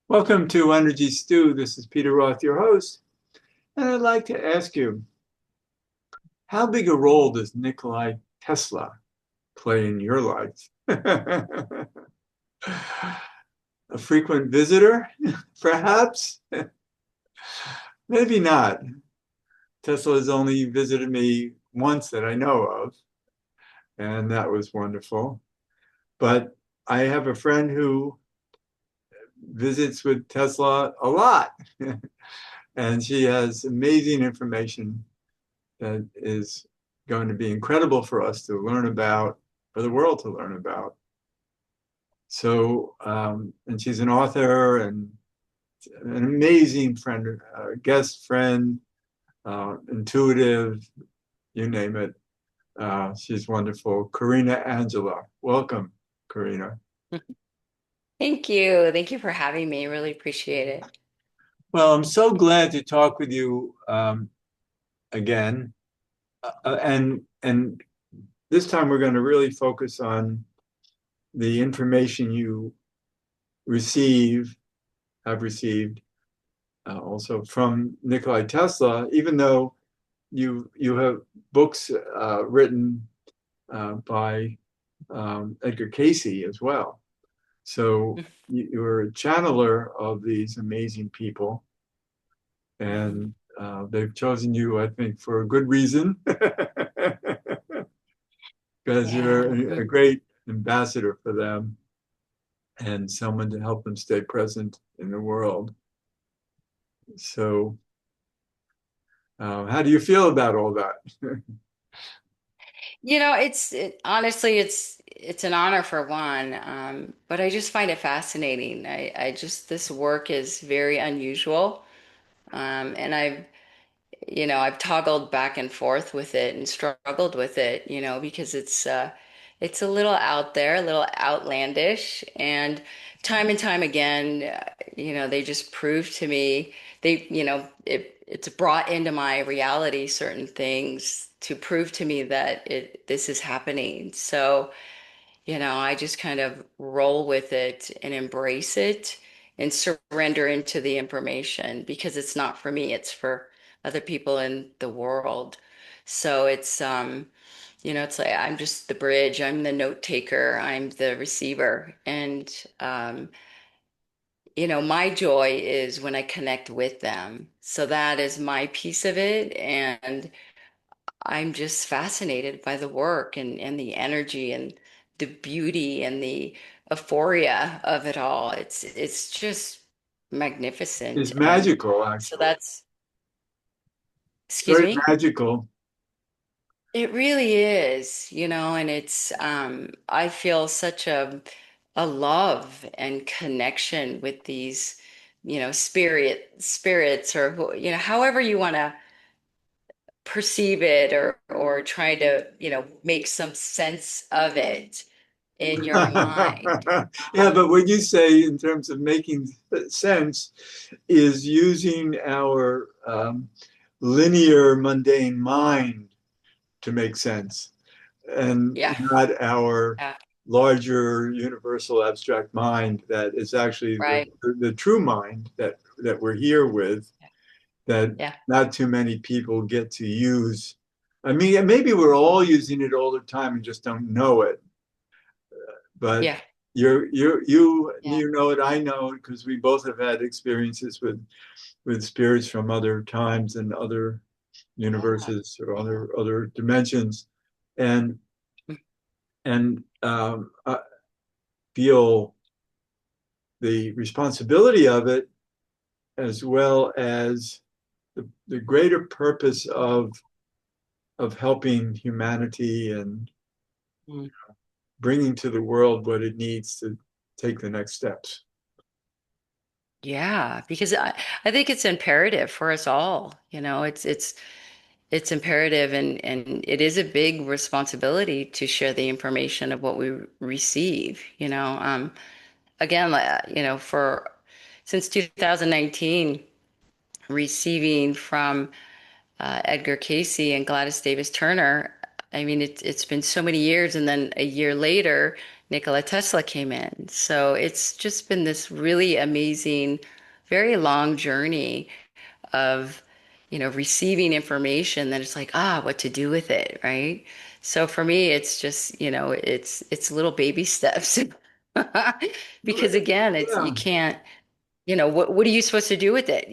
Welcome to Energy Stew. This is Peter Roth, your host, and I'd like to ask you, how big a role does Nikola Tesla play in your life? A frequent visitor, perhaps? Maybe not. Tesla has only visited me once that I know of, and that was wonderful. But I have a friend who visits with Tesla a lot, and she has amazing information that is going to be incredible for us to learn about, for the world to learn about. So, and she's an author and an amazing friend, guest friend, intuitive, you name it. She's wonderful. Corina Angela. Welcome, Corina. Thank you. Thank you for having me. Really appreciate it. Well, I'm so glad to talk with you again. And this time we're going to really focus on the information you receive, have received also from Nikola Tesla, even though you have books written by Edgar Casey as well. So you're a channeler of these amazing people, and they've chosen you, I think, for a good reason, because Yeah. you're a great ambassador for them and someone to help them stay present in the world. So, how do you feel about all that? Honestly, it's an honor for one. But I just find it fascinating. I just this work is very unusual. And I've toggled back and forth with it and struggled with it, because it's a little out there, a little outlandish, and time again, they just prove to me it's brought into my reality certain things to prove to me that this is happening. So, I just kind of roll with it and embrace it and surrender into the information because it's not for me, it's for other people in the world. So it's like I'm just the bridge, I'm the note taker, I'm the receiver. And my joy is when I connect with them. So that is my piece of it. And I'm just fascinated by the work and the energy and the beauty and the euphoria of it all. It's just magnificent. It's And magical, so actually. that's, It's excuse very me. magical. It really is, and it's I feel such a love and connection with these, spirits or however you want to perceive it or try to, make some sense of it in your mind. Yeah, but what you say in terms of making sense is using our linear, mundane mind to make sense, and Yeah, not our yeah, larger, universal, abstract mind that is actually right. the true mind that we're here with, that Yeah, not too many people get to use. I mean, maybe we're all using it all the time and just don't know it. But yeah, yeah, you know it, I know it, because we both have had experiences with spirits from other times and other yeah, universes or yeah. other dimensions, and I feel the responsibility of it, as well as the greater purpose of helping humanity and Mm. bringing to the world what it needs to take the next steps. Yeah, because I think it's imperative for us all. It's imperative and it is a big responsibility to share the information of what we receive, again, for since 2019, receiving from Edgar Casey and Gladys Davis Turner. I mean, it's been so many years, and then a year later, Nikola Tesla came in. So it's just been this really amazing, very long journey of, receiving information that it's like, what to do with it, right? So for me, it's just, it's little baby steps. Because again, it's you Yeah. can't, what are you supposed to do with it?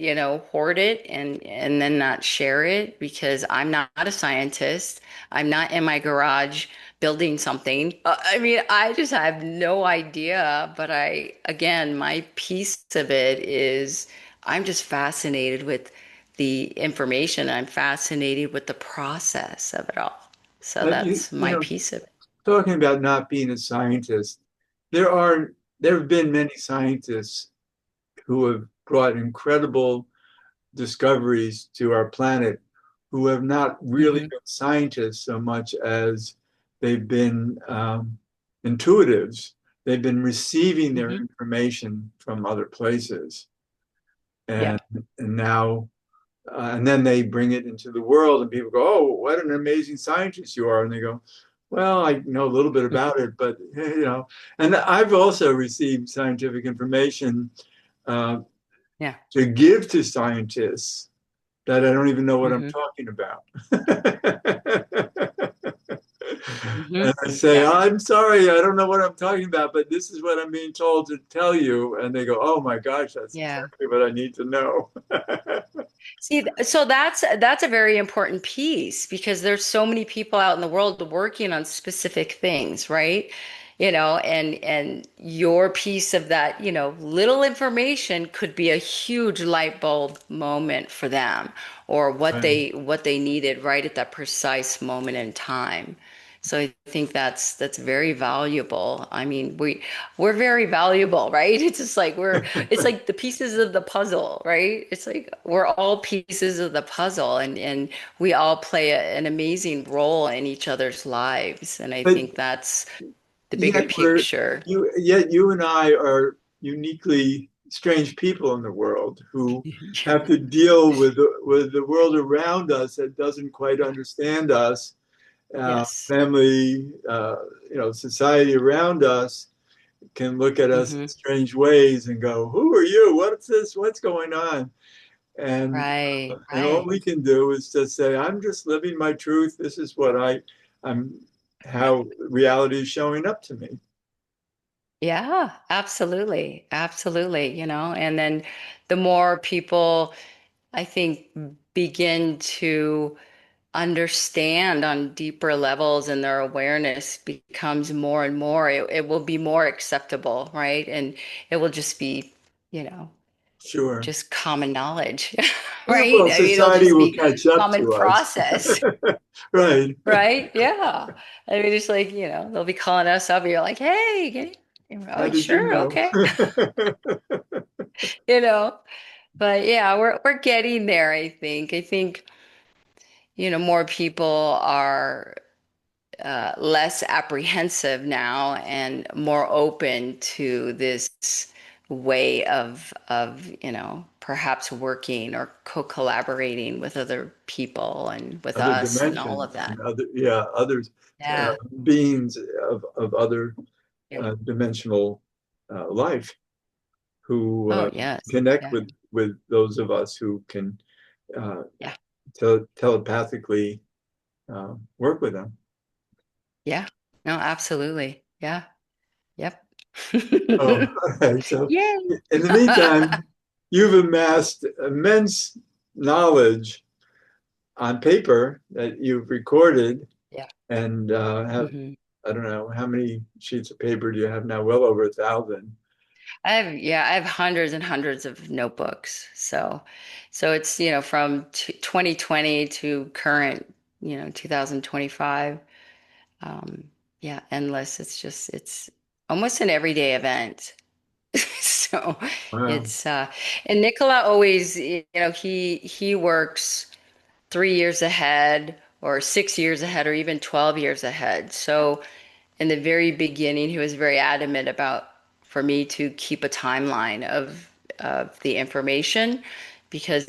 Hoard it and then not share it because I'm not a scientist. I'm not in my garage building something. I mean, I just have no idea, but again, my piece of it is I'm just fascinated with the information. I'm fascinated with the process of it all. So You, that's you my know, piece of it. talking about not being a scientist, there are there have been many scientists who have brought incredible discoveries to our planet who have not really Hmm. been scientists so much as they've been intuitives. They've been receiving their Hmm. information from other places, and Yep. and now and then they bring it into the world, and people go, "Oh, what an amazing scientist you are!" And they go, "Well, I know a little bit about it, but you know." And I've also received scientific information uh, Yeah. to give to scientists that I don't even know what I'm Hmm. talking about. Hmm. And I say, Yeah. I'm sorry, I don't know what I'm talking about, but this is what I'm being told to tell you. And they go, oh my gosh, that's Yeah. exactly what I need to know. See, so that's a very important piece because there's so many people out in the world working on specific things, right? And your piece of that, little information could be a huge light bulb moment for them or what Right. they needed right at that precise moment in time. So I think that's very valuable. I mean, we're very valuable, right? It's just like it's like the pieces of the puzzle, right? It's like we're all pieces of the puzzle and we all play an amazing role in each other's lives. And I But think that's the bigger yet we're picture. yet you and I are uniquely strange people in the world who have to deal with the world around us that doesn't quite understand us, Yes. family, society around us can look at us in Hmm. strange ways and go, "Who are you? What's this? What's going on?" And Right, and all right. we can do is just say, "I'm just living my truth. This is what I'm how reality is showing up to me." Yeah, absolutely. Absolutely, and then the more people I think begin to understand on deeper levels and their awareness becomes more and more, it will be more acceptable, right? And it will just be, you know, Sure. just common knowledge, Yeah, right? well, I mean, it'll society just will be catch up common to us. process, Right. right? Yeah. I mean, it's like, they'll be calling us up and you're like, hey, How oh, did you sure, know? okay. You know, but yeah, we're getting there, I think. I think, more people are less apprehensive now and more open to this way of perhaps working or co-collaborating with other people and with Other us and all dimensions of that. and others, Yeah. beings of other Yeah. dimensional life who Oh, yes. connect Yeah. with those of us who can uh, Yeah. telepathically work with them. Yeah. No, absolutely. Yeah. Yep. Oh, all right. So, Yay. in the meantime, you've amassed immense knowledge on paper that you've recorded Yeah. and have, Hmm. I don't know, how many sheets of paper do you have now? Well over 1,000. I have hundreds and hundreds of notebooks. So it's, from 2020 to current, 2025. Um, yeah, endless. It's almost an everyday event. So Wow. it's, and Nikola always, he works 3 years ahead or 6 years ahead or even 12 years ahead. So in the very beginning, he was very adamant about for me to keep a timeline of the information because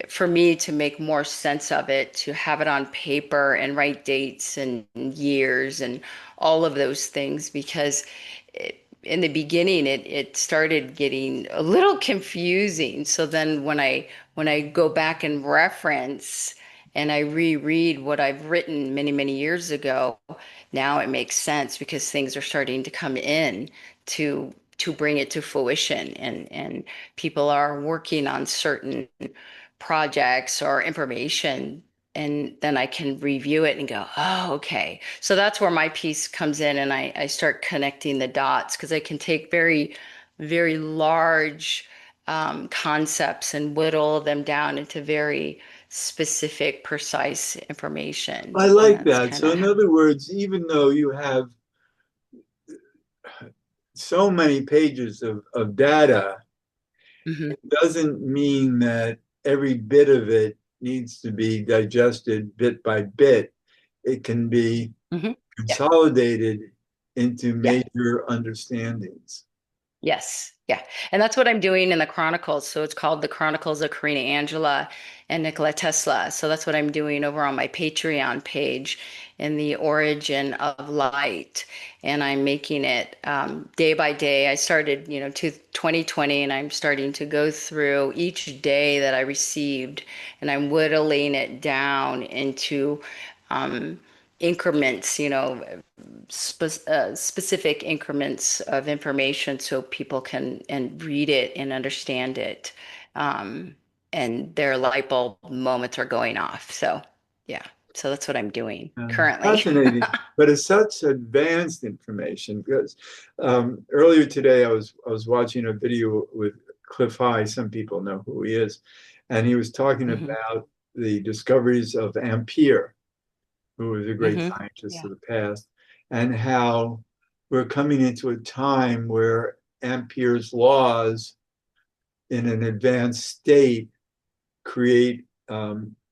for me to make more sense of it, to have it on paper and write dates and years and all of those things, because in the beginning it started getting a little confusing. So then when I go back and reference and I reread what I've written many, many years ago, now it makes sense because things are starting to come in to bring it to fruition, and people are working on certain projects or information, and then I can review it and go, oh, okay. So that's where my piece comes in, and I start connecting the dots because I can take very, very large concepts and whittle them down into very specific, precise information. I And like that's that. kind So of in how. other words, even though you have so many pages of data, Hmm. it doesn't mean that every bit of it needs to be digested bit by bit. It can be Hmm. Yeah. consolidated into Yeah. major understandings. Yes. Yeah. And that's what I'm doing in the Chronicles. So it's called The Chronicles of Corina Angela and Nikola Tesla. So that's what I'm doing over on my Patreon page in the origin of light. And I'm making it day by day. I started, to 2020, and I'm starting to go through each day that I received, and I'm whittling it down into increments, specific increments of information so people can and read it and understand it. Um, and their light bulb moments are going off. So, yeah. So that's what I'm doing currently. Fascinating, but it's such advanced information because earlier today I was watching a video with Cliff High. Some people know who he is, and he was talking Hmm. about the discoveries of Ampere, who was a great Hmm. scientist Yeah. of the past, and how we're coming into a time where Ampere's laws in an advanced state create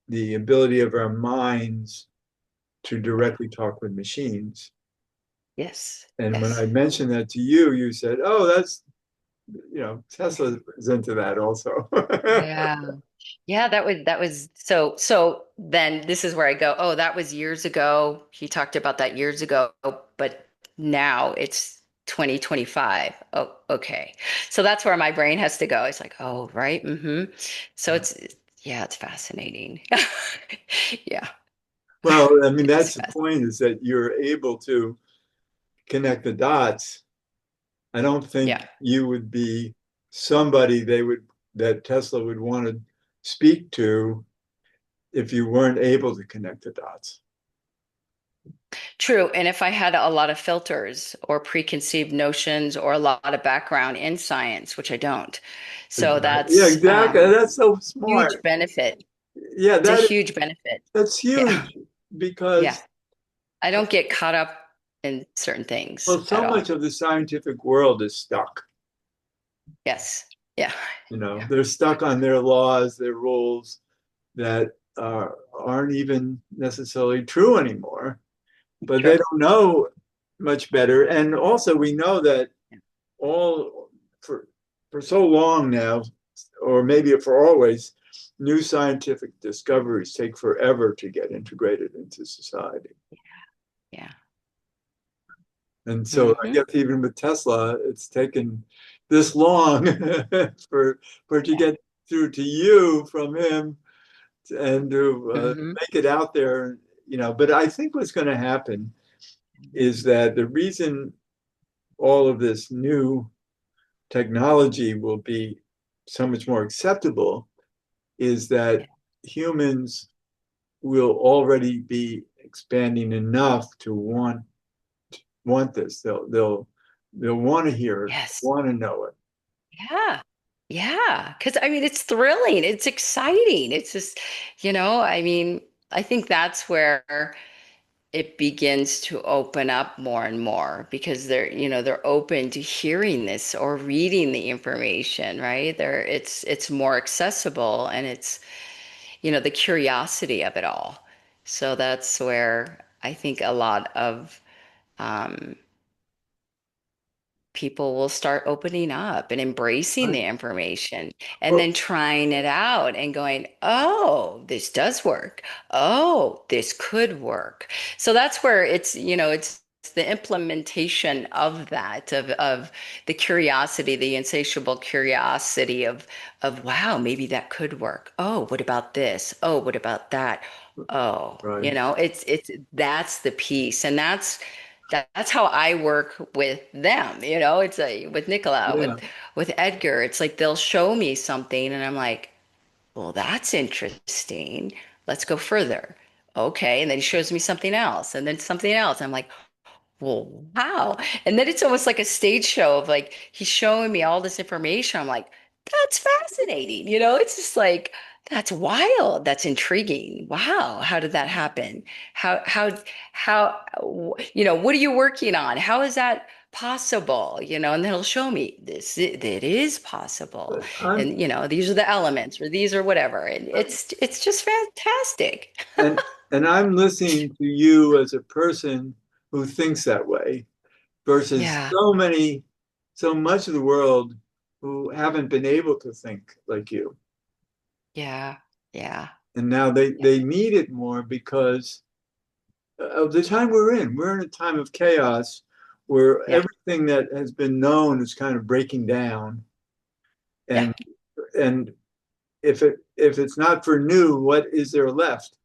the ability of our minds to Yeah. directly talk with machines. Yes. And when Yes. I mentioned that to you, you said, "Oh, Tesla is into that also." Yeah. Yeah, that was so then this is where I go, oh, that was years ago. He talked about that years ago, but now it's 2025. Oh, okay. So that's where my brain has to go. It's like, oh, right. So yeah, it's fascinating. Yeah, Well, I mean, it is that's the fascinating. point is that you're able to connect the dots. I don't think Yeah. you would be somebody that Tesla would want to speak to if you weren't able to connect the dots. True. And if I had a lot of filters or preconceived notions or a lot of background in science, which I don't. So Exactly. Yeah, that's exactly. That's so huge smart. benefit. Yeah, It's a huge benefit. that's Yeah. huge Yeah. because I don't get caught up in certain things well, at so much all. of the scientific world is stuck. Yes. Yeah. Yeah. They're stuck on their laws, their rules that aren't even necessarily true anymore, but they True. don't know much better. And also, we know that Yeah. all for so long now, or maybe for always, new scientific discoveries take forever to get integrated into society. Yeah. And so I Hmm. guess even with Tesla, it's taken this long for it to Yeah. get through to you from him and to Hmm. make it out there. But I think what's going to happen is that the reason all of this new technology will be so much more acceptable is that Yeah. humans will already be expanding enough to want this. They'll want to hear it, Yes. want to know it. Yeah. Yeah. Because I mean, it's thrilling. It's exciting. It's just, I mean, I think that's where it begins to open up more and more because they're open to hearing this or reading the information, right? It's more accessible, and it's, the curiosity of it all. So that's where I think a lot of um, people will start opening up and embracing Right. the information and Well, then trying it out and going, oh, this does work. Oh, this could work. So that's where it's the implementation of that, of the curiosity, the insatiable curiosity of wow, maybe that could work. Oh, what about this? Oh, what about that? Oh, right. it's that's the piece. And that's how I work with them. It's with Nikola, Yeah. with Edgar. It's like they'll show me something and I'm like, well, that's interesting. Let's go further. Okay. And then he shows me something else and then something else. I'm like, well, wow. And then it's almost like a stage show of like he's showing me all this information. I'm like, that's fascinating. It's just like that's wild. That's intriguing. Wow. How did that happen? How, what are you working on? How is that possible? And then he'll show me this, it is possible. But I'm And these are the elements or these are whatever. And it's just fantastic. and and I'm listening to you as a person who thinks that way versus Yeah. so much of the world who haven't been able to think like you. Yeah. Yeah. And now they need it more because of the time we're in. We're in a time of chaos where Yeah. everything that has been known is kind of breaking down. Yeah. And and if it's not for new, what is there left?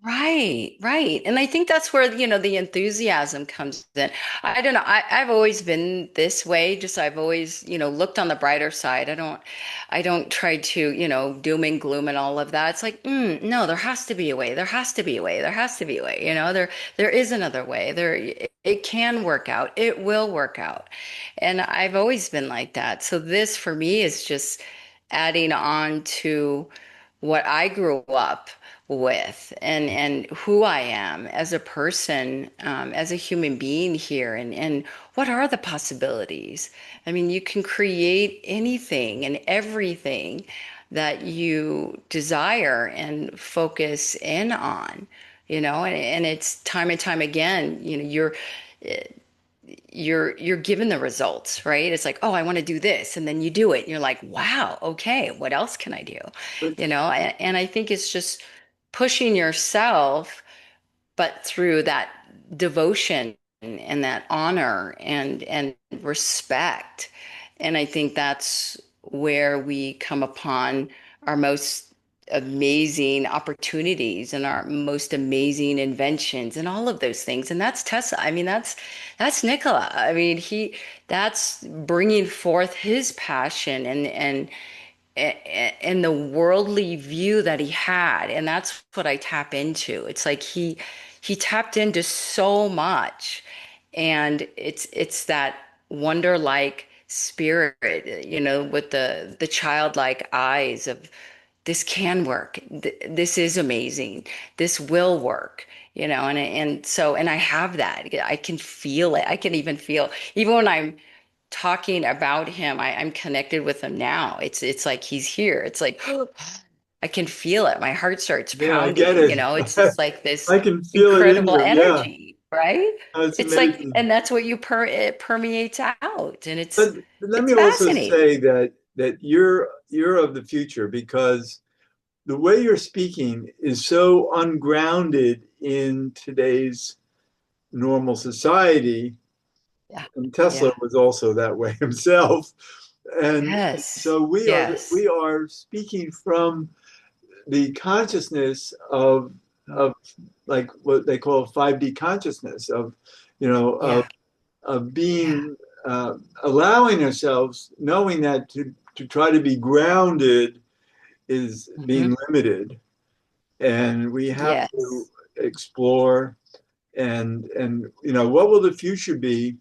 Right, right. And I think that's where, the enthusiasm comes in. I don't know. I've always been this way. Just I've always, looked on the brighter side. I don't try to, doom and gloom and all of that. It's like, no, there has to be a way. There has to be a way. There has to be a way. There is another way. It can work out. It will work out. And I've always been like that. So this for me is just adding on to what I grew up with and who I am as a person, as a human being here, and what are the possibilities? I mean, you can create anything and everything that you desire and focus in on, and it's time and time again, you're given the results, right? It's like, oh, I want to do this, and then you do it, and you're like, wow, okay, what else can I do? But And I think it's just pushing yourself, but through that devotion and that honor and respect. And I think that's where we come upon our most amazing opportunities and our most amazing inventions and all of those things. And that's Tesla. I mean, that's Nikola. I mean, that's bringing forth his passion and the worldly view that he had. And that's what I tap into. It's like he tapped into so much, and it's that wonder-like spirit, with the childlike eyes of this can work. This is amazing. This will work. And I have that. I can feel it. I can even feel, even when I'm talking about him, I'm connected with him now. It's like he's here. It's like I can feel it. My heart starts yeah, I get pounding. it. It's just like this I can feel it in incredible you. Yeah, energy, right? it's It's like, amazing. and that's what it permeates out, and it's But let it's me also fascinating. say that you're of the future because the way you're speaking is so ungrounded in today's normal society. Yeah, And Tesla yeah, was also that way himself. And yes, so we yes, are speaking from the consciousness of like what they call 5D consciousness of you know yeah, of yeah, being allowing ourselves knowing that to try to be grounded is hmm, being limited and we have to yes, explore and what will the future be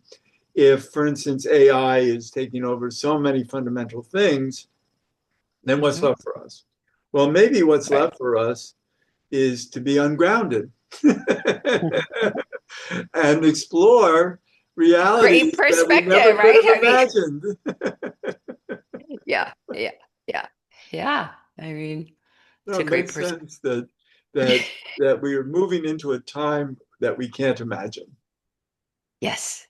if for instance AI is taking over so many fundamental things, then what's hmm, left for us? Well, maybe what's right. left for us is to be ungrounded and explore Great realities that we never perspective, could right? have I mean, imagined. yeah, yeah, yeah, yeah. I mean, it's No, a it great makes perspective. sense that we are moving into a time that we can't imagine. Yes.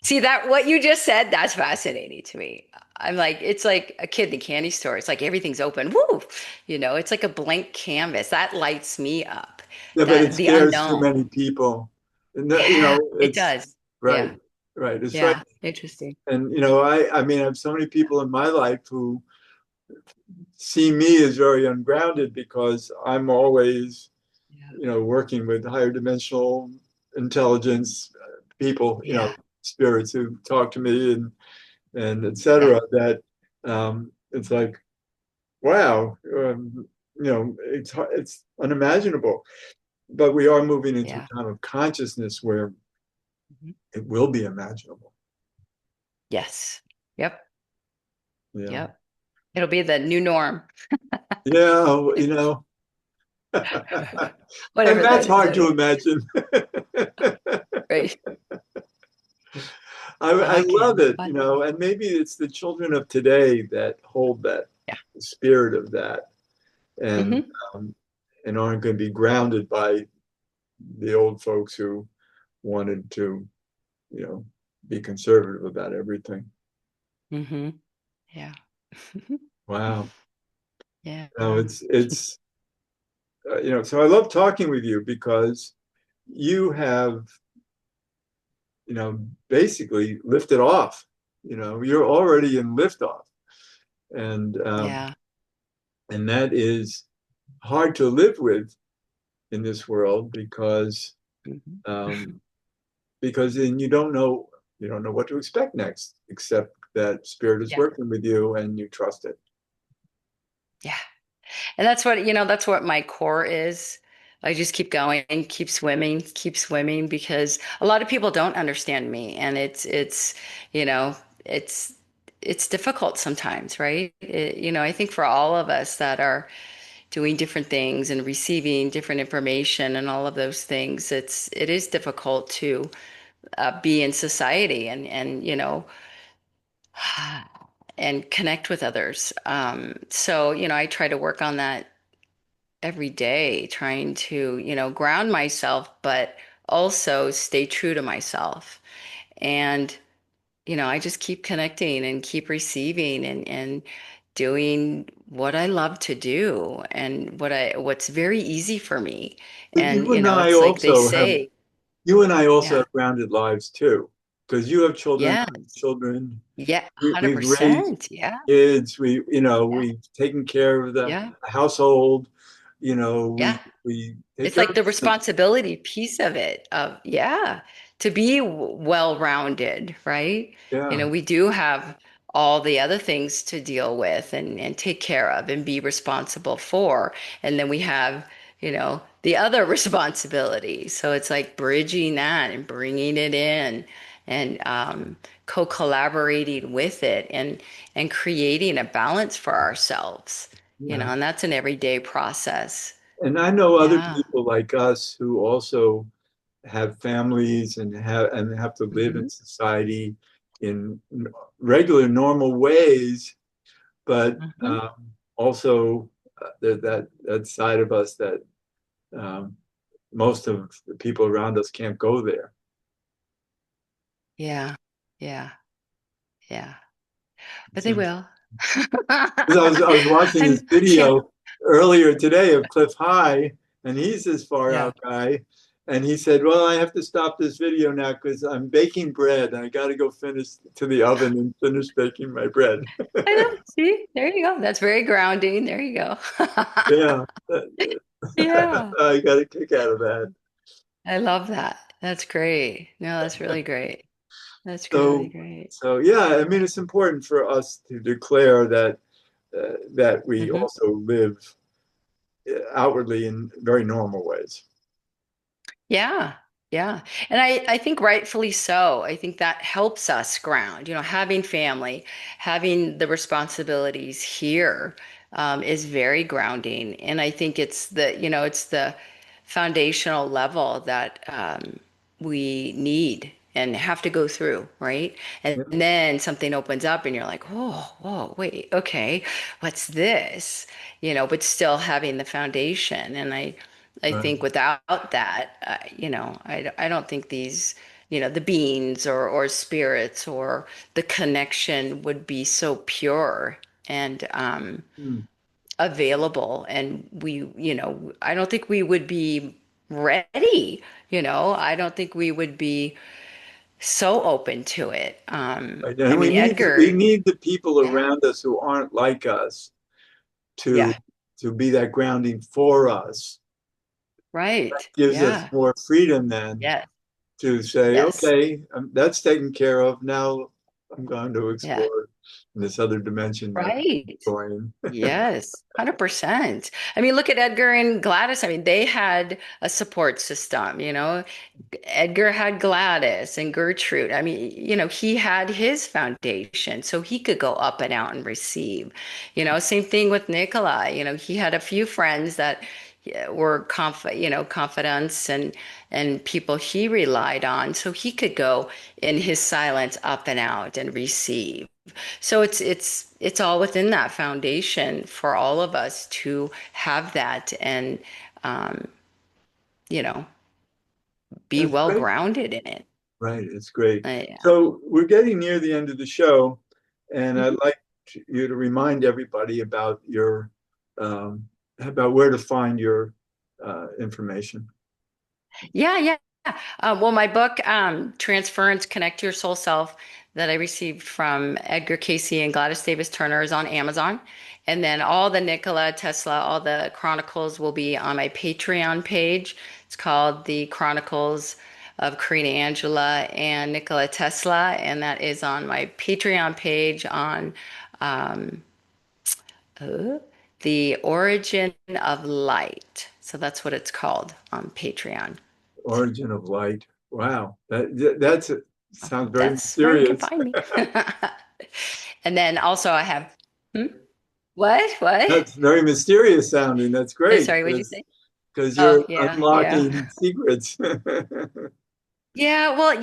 See that what you just said, that's fascinating to me. I'm like, it's like a kid in a candy store. It's like everything's open. Woo! It's like a blank canvas. That lights me up. Yeah, but it That the scares too unknown. many people. And Yeah, it it's does. right, Yeah. right. It's right. Yeah. Interesting. And I mean, I have so many people in my life who see me as very ungrounded because I'm always, Yeah. working with higher dimensional intelligence people, Yeah. spirits who talk to me and Yeah. etc. That it's like, wow, it's unimaginable. But we are moving into Yeah. a time of consciousness where Mhm. it will be imaginable. Yes. Yep. Yeah. Yep. It'll be the new norm. Yeah, and Whatever that's that is. hard I don't to know. imagine. Right. I I love can. it, But and maybe it's the children of today that hold that yeah. spirit of that and Hmm. um, and aren't going to be grounded by the old folks who wanted to, you know, be conservative about everything. Hmm. Yeah. Wow. Yeah. No, it's so I love talking with you because you have, basically lifted off. You're already in liftoff, and Yeah. and that is hard to live with in this world Hmm. um, because then you don't know what to expect next, except that spirit is Yeah. working with you and you trust it. Yeah. And that's what my core is. I just keep going, keep swimming because a lot of people don't understand me and you know, it's it's difficult sometimes, right? I think for all of us that are doing different things and receiving different information and all of those things, it is difficult to be in society and and connect with others. So I try to work on that every day, trying to ground myself, but also stay true to myself. And I just keep connecting and keep receiving and doing what I love to do and what's very easy for me. But And it's like they say, you and I also yeah, have grounded lives too, because you have children, yeah, I have children. yeah, We've raised 100%. Yeah, kids. yeah, We've taken care of the yeah, household. yeah. We take It's care like of the business. responsibility piece of it, of, yeah, to be well-rounded, right? Yeah, We do have all the other things to deal with and take care of and be responsible for. And then we have, the other responsibility. So it's like bridging that and bringing it in and co-collaborating with it and creating a balance for ourselves, yeah. and that's an everyday process. And I know other Yeah. people like us who also have families and have to live in Hmm. society in regular, normal ways, but Hmm. also that side of us that um, most of the people around us can't go there. Yeah. Yeah. Yeah. But It's they interesting. will. 'Cause I was watching this I'm champ. video earlier today of Cliff High, and he's this far Yeah. out guy. And he said, "Well, I have to stop this video now because I'm baking bread. And I got to go finish to the oven and finish baking my bread." I know. See, there you go. That's very grounding. There you go. Yeah, Yeah. I got a kick out of that. I love that. That's great. No, that's really great. That's really So, great. so yeah, I mean, it's important for us to declare that we Hmm. also live outwardly in very normal ways. Yeah, yeah. And I think rightfully so. I think that helps us ground, having family, having the responsibilities here is very grounding. And I think it's the foundational level that we need and have to go through, right? And Yeah, then something opens up and you're like, oh, whoa, wait, okay, what's this? But still having the foundation. And I right. think without that, I don't think these the beings or spirits or the connection would be so pure and Hmm. available. And I don't think we would be ready. I don't think we would be so open to it. Right. I And mean, we Edgar, need the people yeah, around us who aren't like us to yeah, be that grounding for us. right. Gives us Yeah, more freedom then yes, to say, yes, okay, that's taken care of. Now I'm going to yeah, explore this other dimension that I'm right. going. Yes, 100%. I mean, look at Edgar and Gladys. I mean, they had a support system. Edgar had Gladys and Gertrude. I mean, he had his foundation, so he could go up and out and receive. Same thing with Nikola. He had a few friends that were confidants and people he relied on, so he could go in his silence up and out and receive. So it's all within that foundation for all of us to have that and um, you know, be That's well great. grounded in it. Right, it's great. Yeah. So we're getting near the end of the show, and I'd Mhm. like you to remind everybody about where to find your information. Yeah, yeah. Well, my book, Transference, Connect to Your Soul Self, that I received from Edgar Casey and Gladys Davis Turner is on Amazon. And then all the Nikola Tesla, all the chronicles will be on my Patreon page. It's called The Chronicles of Corina Angela and Nikola Tesla. And that is on my Patreon page on um, uh, The Origin of Light. So that's what it's called on Patreon. Origin of Light. Wow, that's sounds very That's where you can mysterious. find me. And then also I have, hmm? What? What? That's very mysterious sounding. That's I'm great sorry, what'd you say? because you're Oh, yeah, unlocking yeah. secrets. Yeah, well,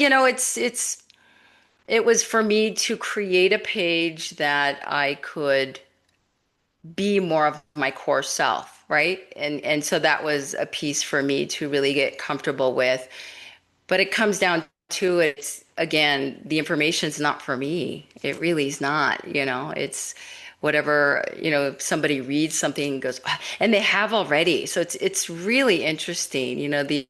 it was for me to create a page that I could be more of my core self, right? And so that was a piece for me to really get comfortable with. But it comes down to it's again, the information's not for me. It really is not. It's whatever, if somebody reads something and goes, "Ah," and they have already. So it's really interesting.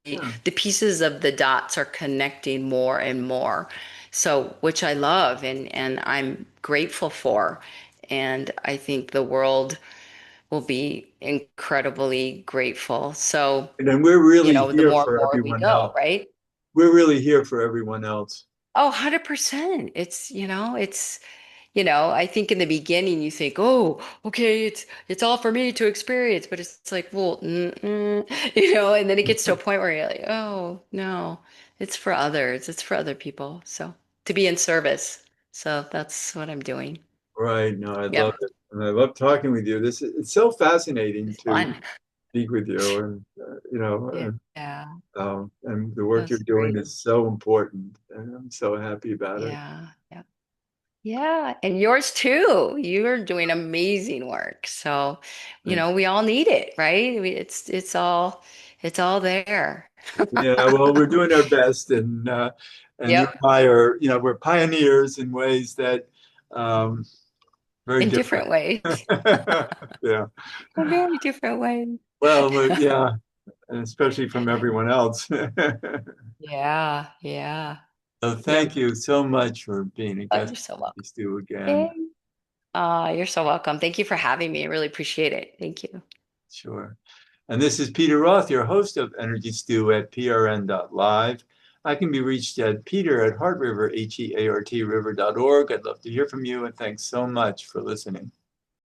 Yeah. The pieces of the dots are connecting more and more. So which I love and I'm grateful for. And I think the world will be incredibly grateful. So, And then we're really the here more and for more we everyone go, else. right? We're really here for everyone else. Oh, 100%. I think in the beginning you think, oh, okay, it's all for me to experience, but it's like, well, and then it gets to a point where you're like, oh, no, it's for others. It's for other people. So to be in service. So that's what I'm doing. Right. No, I love Yep. it. And I love talking with you. It's so fascinating It's to fun. speak with you and Yeah. Yeah. and the work you're That's doing great. is so important and I'm so happy about it. Yeah. Yeah. Yeah, and yours too. You're doing amazing work. So, Thanks. we all need it, right? It's all there. Yeah, well, we're doing our best and you Yep. and I are, we're pioneers in ways that um very In different. different ways. Yeah. In very different ways. Well, yeah, and especially from everyone else. Yeah, yeah. So Yep. thank you so much for being a Oh, guest you're so on welcome. Stu again. Yay. You're so welcome. Thank you for having me. I really appreciate it. Thank you. Sure. And this is Peter Roth, your host of Energy Stew at prn.live. I can be reached at peter at heartriver, HEART river.org. I'd love to hear from you, and thanks so much for listening.